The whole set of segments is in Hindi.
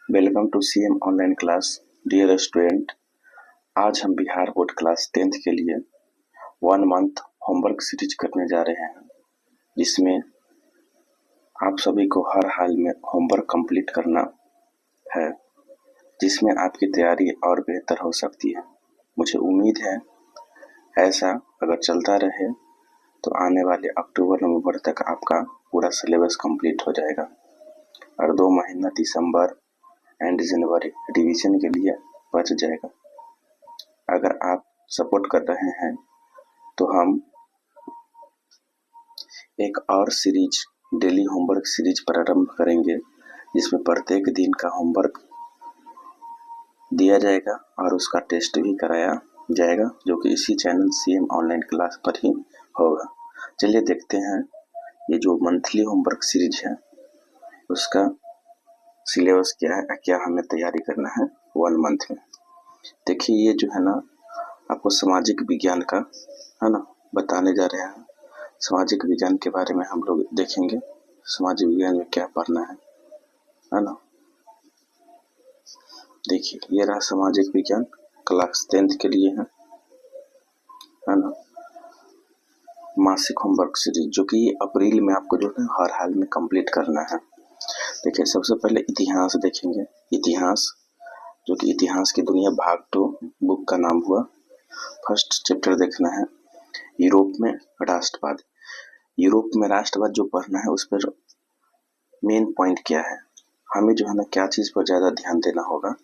Welcome to CM online class. Dear student, आज हम बिहार बोर्ड क्लास 10th के लिए 1 मंथ होमवर्क सीरीज करने जा रहे हैं, जिसमें आप सभी को हर हाल में होमवर्क कंप्लीट करना है, जिसमें आपकी तैयारी और बेहतर हो सकती है। मुझे उम्मीद है ऐसा अगर चलता रहे तो आने वाले अक्टूबर-नवंबर तक आपका पूरा सिलेबस कंप्लीट हो जाएगा और 2 महीना दिसंबर एंड जनवरी रिवीजन के लिए बच जाएगा। अगर आप सपोर्ट कर रहे हैं तो हम एक और सीरीज डेली होमवर्क सीरीज प्रारंभ करेंगे, जिसमें प्रत्येक दिन का होमवर्क दिया जाएगा और उसका टेस्ट भी कराया जाएगा, जो कि इसी चैनल सीएम ऑनलाइन क्लास पर ही होगा। चलिए देखते हैं ये जो मंथली होमवर्क सीरीज है उसका सिलेबस क्या है, क्या हमें तैयारी करना है 1 मंथ में। देखिए, ये जो है ना आपको सामाजिक विज्ञान का है ना बताने जा रहे हैं। सामाजिक विज्ञान के बारे में हम लोग देखेंगे, सामाजिक विज्ञान में क्या पढ़ना है ना। देखिए, ये रहा सामाजिक विज्ञान क्लास 10th के लिए है ना, मासिक होमवर्क सीरीज, जो कि अप्रैल में आपको जो है हर हाल में कंप्लीट करना है। देखिए, सबसे पहले इतिहास देखेंगे। इतिहास, जो कि इतिहास की दुनिया भाग 2 बुक का नाम हुआ। फर्स्ट चैप्टर देखना है यूरोप में राष्ट्रवाद। यूरोप में राष्ट्रवाद जो पढ़ना है, उस पर मेन पॉइंट क्या है, हमें जो है ना क्या चीज़ पर ज़्यादा ध्यान देना होगा,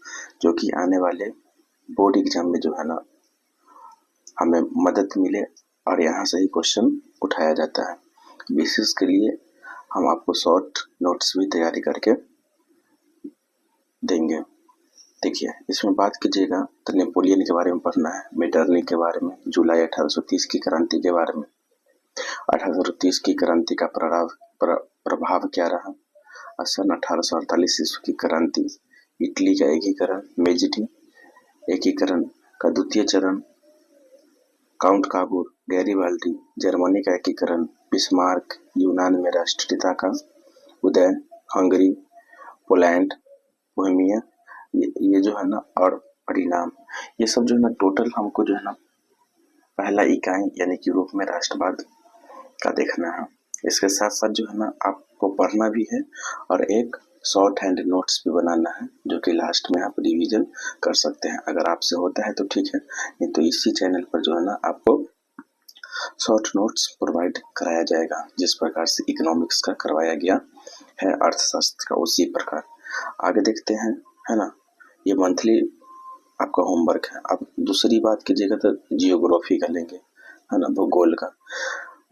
जो कि आने वाले बोर्ड एग्जाम में जो है ना हमें मदद मिले और यहाँ से ही क्वेश्चन उठाया जाता है। विशेष के लिए हम आपको शॉर्ट नोट्स भी तैयारी करके देंगे। देखिए, इसमें बात कीजिएगा तो नेपोलियन के बारे में पढ़ना है, मेटरनिक के बारे में, जुलाई 1830 की क्रांति के बारे में, 1830 की क्रांति का प्रभाव क्या रहा, और सन 1848 ईस्वी की क्रांति, इटली का एकीकरण, मेजिटी एकीकरण का द्वितीय चरण, काउंट काबूर, गैरीबाल्डी, जर्मनी का एकीकरण, बिस्मार्क, यूनान में राष्ट्रीयता का उदय, हंगरी, पोलैंड, बोहेमिया, ये जो है ना, और परिणाम, ये सब जो है ना टोटल हमको जो है ना पहला इकाई यानी कि यूरोप में राष्ट्रवाद का देखना है। इसके साथ साथ जो है ना आपको पढ़ना भी है और एक शॉर्ट हैंड नोट्स भी बनाना है, जो कि लास्ट में आप रिवीजन कर सकते हैं। अगर आपसे होता है तो ठीक है, नहीं तो इसी चैनल पर जो है ना आपको शॉर्ट नोट्स प्रोवाइड कराया जाएगा, जिस प्रकार से इकोनॉमिक्स का करवाया गया है, अर्थशास्त्र का उसी प्रकार। आगे देखते हैं, है ना, ये मंथली आपका होमवर्क है। अब दूसरी बात कीजिएगा तो जियोग्राफी का लेंगे, है ना, भूगोल का।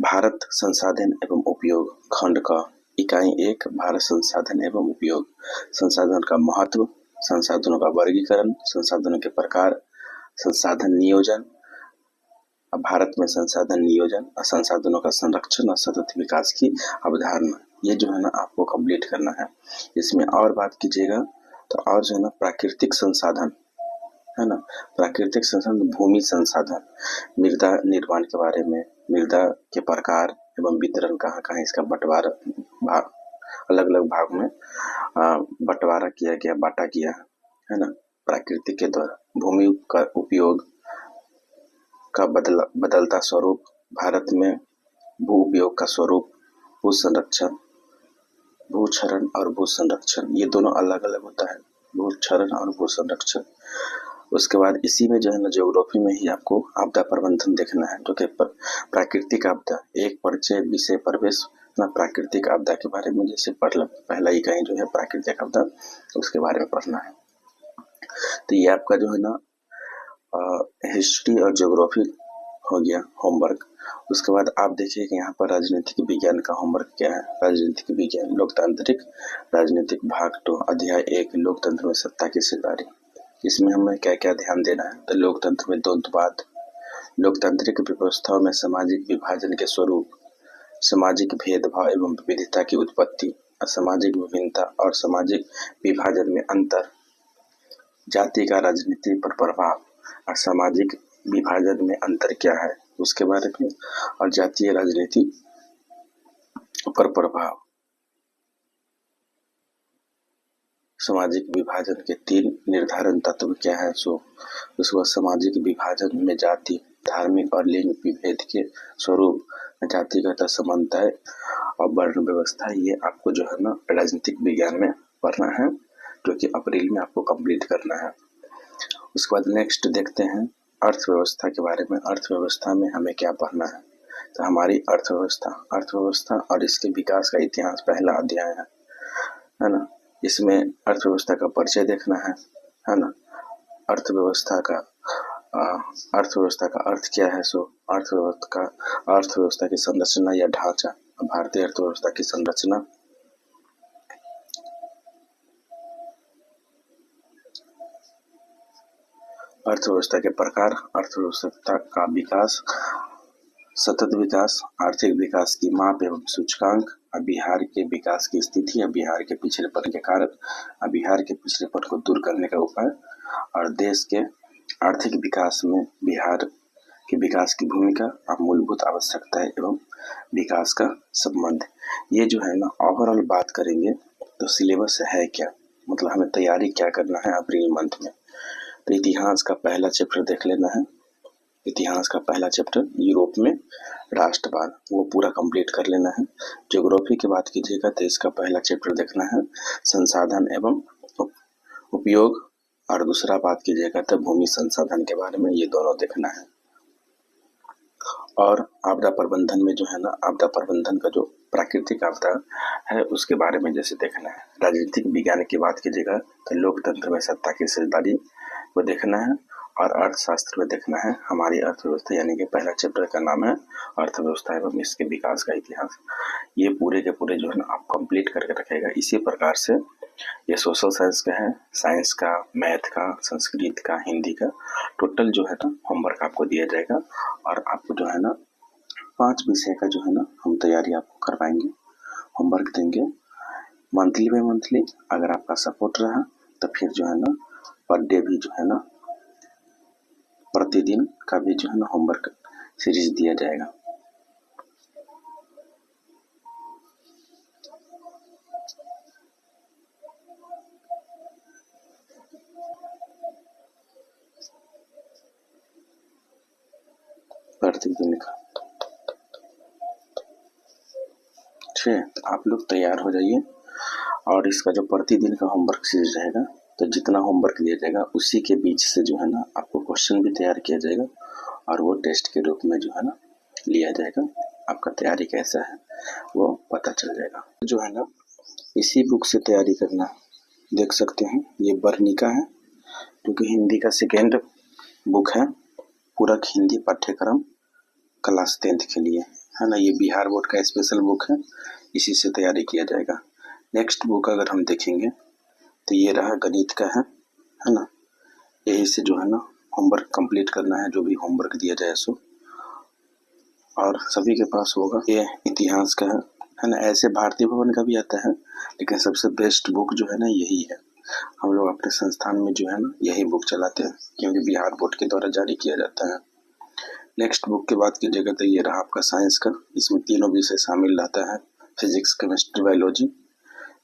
भारत संसाधन एवं उपयोग खंड का इकाई 1, भारत संसाधन एवं उपयोग, संसाधन का महत्व, संसाधनों का वर्गीकरण, संसाधनों के प्रकार, संसाधन नियोजन, भारत में संसाधन नियोजन और संसाधनों का संरक्षण और सतत विकास की अवधारणा, ये जो है ना आपको कंप्लीट करना है। इसमें और बात कीजिएगा तो और जो है ना प्राकृतिक संसाधन, है ना, प्राकृतिक संसाधन, भूमि संसाधन, मृदा निर्माण के बारे में, मृदा के प्रकार एवं वितरण, कहाँ कहाँ इसका बंटवारा अलग अलग भाग में बंटवारा किया गया, बांटा गया है ना प्राकृतिक के द्वारा। भूमि का उपयोग का बदलता स्वरूप, भारत में भू उपयोग का स्वरूप, भू संरक्षण, भू क्षरण और भू संरक्षण, ये दोनों अलग अलग होता है, भू क्षरण और भू संरक्षण। उसके बाद इसी में जो है ना ज्योग्राफी में ही आपको आपदा प्रबंधन देखना है, जो कि प्राकृतिक आपदा, एक परिचय विषय प्रवेश ना, प्राकृतिक आपदा के बारे में जैसे पहला इकाई जो है प्राकृतिक आपदा, उसके बारे में पढ़ना है। तो ये आपका जो है ना हिस्ट्री और ज्योग्राफी हो गया होमवर्क। उसके बाद आप देखिए कि यहाँ पर राजनीतिक विज्ञान का होमवर्क क्या है। राजनीतिक विज्ञान, लोकतांत्रिक राजनीतिक भाग 2, अध्याय 1, लोकतंत्र में सत्ता की सिरदारी। इसमें हमें क्या क्या ध्यान देना है, तो लोकतंत्र में द्वंद्ववाद, लोकतांत्रिक व्यवस्थाओं में सामाजिक विभाजन के स्वरूप, सामाजिक भेदभाव एवं विविधता की उत्पत्ति, सामाजिक विभिन्नता और सामाजिक विभाजन में अंतर, जाति का राजनीति पर प्रभाव और सामाजिक विभाजन में अंतर क्या है उसके बारे में, और जातीय राजनीति पर प्रभाव, सामाजिक विभाजन के 3 निर्धारण तत्व क्या है? उसको सामाजिक विभाजन में जाति, धार्मिक और लिंग विभेद के स्वरूप, जातिगत असमानताएं और वर्ण व्यवस्था। ये आपको जो है ना राजनीतिक विज्ञान में पढ़ना है, जो कि अप्रैल में आपको कंप्लीट करना है। उसके बाद नेक्स्ट देखते हैं अर्थव्यवस्था के बारे में। अर्थव्यवस्था में हमें क्या पढ़ना है? तो हमारी अर्थव्यवस्था और इसके विकास का इतिहास पहला अध्याय है ना। इसमें अर्थव्यवस्था का परिचय देखना है ना। अर्थव्यवस्था का अर्थ क्या है? अर्थव्यवस्था की संरचना या ढांचा। भारतीय अर्थव्यवस्था की संरचना, अर्थव्यवस्था के प्रकार, अर्थव्यवस्था का विकास, सतत विकास, आर्थिक विकास की माप एवं सूचकांक, बिहार के विकास की स्थिति, बिहार के पिछड़ेपन के कारक, बिहार के पिछड़ेपन को दूर करने का उपाय, और देश के आर्थिक विकास में बिहार के विकास की भूमिका और मूलभूत आवश्यकताएं एवं विकास का संबंध। ये जो है ना ओवरऑल बात करेंगे तो सिलेबस है क्या, मतलब हमें तैयारी क्या करना है अप्रैल मंथ में। तो इतिहास का पहला चैप्टर देख लेना है। इतिहास का पहला चैप्टर यूरोप में राष्ट्रवाद, वो पूरा कंप्लीट कर लेना है। ज्योग्राफी की बात कीजिएगा तो इसका पहला चैप्टर देखना है संसाधन एवं उपयोग, और दूसरा बात कीजिएगा तो भूमि संसाधन के बारे में, ये दोनों देखना है। और आपदा प्रबंधन में जो है ना, आपदा प्रबंधन का जो प्राकृतिक आपदा है उसके बारे में जैसे देखना है। राजनीतिक विज्ञान की बात कीजिएगा तो लोकतंत्र में सत्ता की हिस्सेदारी को देखना है, और अर्थशास्त्र में देखना है हमारी अर्थव्यवस्था, यानी कि पहला चैप्टर का नाम है अर्थव्यवस्था एवं इसके विकास का इतिहास। ये पूरे के पूरे जो है ना आप कंप्लीट करके रखेगा। इसी प्रकार से ये सोशल साइंस का है, साइंस का, मैथ का, संस्कृत का, हिंदी का, टोटल जो है ना होमवर्क आपको दिया जाएगा। और आपको जो है ना 5 विषय का जो है ना हम तैयारी आपको करवाएंगे, होमवर्क देंगे मंथली बाय मंथली। अगर आपका सपोर्ट रहा तो फिर जो है ना पर डे भी जो है ना प्रतिदिन का भी जो है ना होमवर्क सीरीज दिया जाएगा। प्रतिदिन का, ठीक है। तो आप लोग तैयार हो जाइए। और इसका जो प्रतिदिन का होमवर्क सीरीज रहेगा, तो जितना होमवर्क दिया जाएगा उसी के बीच से जो है ना आपको क्वेश्चन भी तैयार किया जाएगा, और वो टेस्ट के रूप में जो है ना लिया जाएगा। आपका तैयारी कैसा है वो पता चल जाएगा। जो है ना इसी बुक से तैयारी करना, देख सकते हैं ये वर्णिका है, क्योंकि हिंदी का सेकेंड बुक है, पूरक हिंदी पाठ्यक्रम क्लास 10th के लिए, है ना। ये बिहार बोर्ड का स्पेशल बुक है, इसी से तैयारी किया जाएगा। नेक्स्ट बुक अगर हम देखेंगे तो ये रहा गणित का है ना। यही से जो है ना होमवर्क कंप्लीट करना है, जो भी होमवर्क दिया जाए सो, और सभी के पास होगा। ये इतिहास का है ना। ऐसे भारतीय भवन का भी आता है, लेकिन सबसे बेस्ट बुक जो है ना यही है। हम लोग अपने संस्थान में जो है ना यही बुक चलाते हैं, क्योंकि बिहार बोर्ड के द्वारा जारी किया जाता है। नेक्स्ट बुक की बात कीजिएगा तो ये रहा आपका साइंस का, इसमें तीनों विषय शामिल रहता है, physics, chemistry, biology.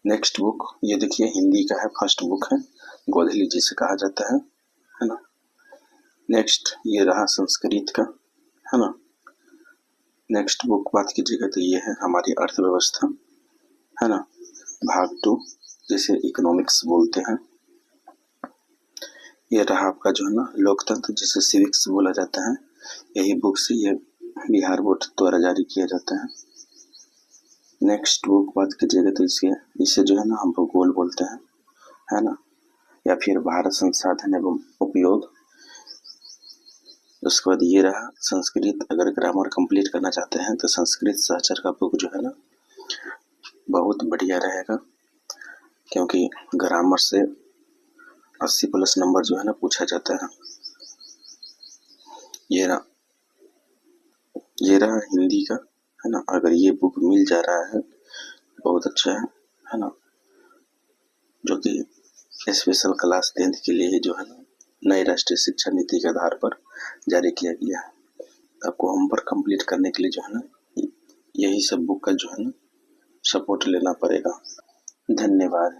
Next book ये देखिए हिंदी का है, फर्स्ट बुक है, गोधली जी से कहा जाता है ना। नेक्स्ट ये रहा संस्कृत का, है ना। नेक्स्ट बुक बात कीजिएगा तो ये है हमारी अर्थव्यवस्था, है ना, भाग 2, जिसे इकोनॉमिक्स बोलते हैं। ये रहा आपका जो है ना लोकतंत्र, जिसे सिविक्स बोला जाता है। यही बुक से ये बिहार बोर्ड द्वारा जारी किया जाता है। नेक्स्ट बुक बात कीजिएगा तो इसे जो है ना हम भूगोल बोलते हैं, है ना, या फिर भारत संसाधन एवं उपयोग। उसके बाद ये रहा संस्कृत। अगर ग्रामर कंप्लीट करना चाहते हैं तो संस्कृत सहचर का बुक जो है ना बहुत बढ़िया रहेगा, क्योंकि ग्रामर से 80+ नंबर जो है ना पूछा जाता है। ये रहा हिंदी का, है ना। अगर ये बुक मिल जा रहा है बहुत अच्छा है ना, जो कि स्पेशल क्लास 10th के लिए जो है ना नई राष्ट्रीय शिक्षा नीति के आधार पर जारी किया गया है। आपको होमवर्क कंप्लीट करने के लिए जो है ना यही सब बुक का जो है ना सपोर्ट लेना पड़ेगा। धन्यवाद।